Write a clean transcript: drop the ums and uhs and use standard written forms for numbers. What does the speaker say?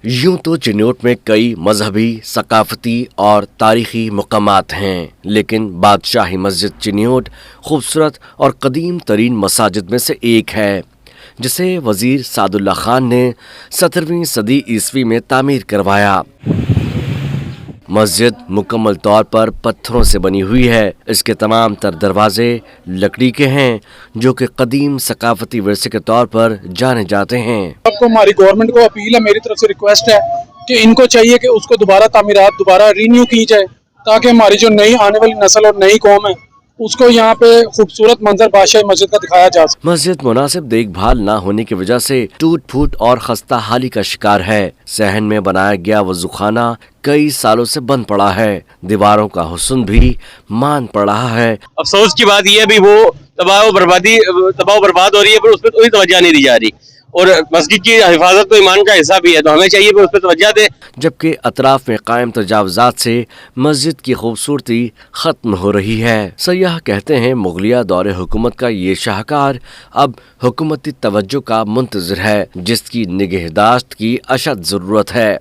यूं तो चिन्योट में कई मजहबी, सकाफती और तारीखी मकामात हैं, लेकिन बादशाही मस्जिद चिन्योट खूबसूरत और कदीम तरीन मसाजिद में से एक है, जिसे वजीर सादुल्ला खान ने 17वीं सदी ईस्वी में तामीर करवाया। मस्जिद मुकम्मल तौर पर पत्थरों से बनी हुई है। इसके तमाम तर दरवाजे लकड़ी के हैं, जो कि कदीम सकाफती विरसे के तौर पर जाने जाते हैं। आपको हमारी गवर्नमेंट को अपील है, मेरी तरफ से रिक्वेस्ट है कि इनको चाहिए कि उसको दोबारा तामीरात दोबारा रीन्यू की जाए, ताकि हमारी जो नई आने वाली नस्ल और नई कौम है उसको यहाँ पे खूबसूरत मंजर बादशाही मस्जिद का दिखाया जा सके। मस्जिद मुनासिब देखभाल न होने की वजह से टूट फूट और खस्ता हाली का शिकार है। सहन में बनाया गया वजूखाना कई सालों से बंद पड़ा है। दीवारों का हुस्न भी मान पड़ रहा है। अफसोस की बात यह है भी वो तबाह बर्बाद हो रही है, पर उस पर कोई तवज्जो नहीं दी जा रही। और मस्जिद की हिफाजत तो ईमान का हिस्सा भी है, तो हमें चाहिए कि उस पर तवज्जो दें। जबकि अतराफ में कायम तजावजात से मस्जिद की खूबसूरती खत्म हो रही है। सयाह कहते हैं मुगलिया दौरे हुकूमत का ये शाहकार अब हुकूमती तवज्जो का मुंतज़िर है, जिसकी निगहदाश्त की अशद ज़रूरत है।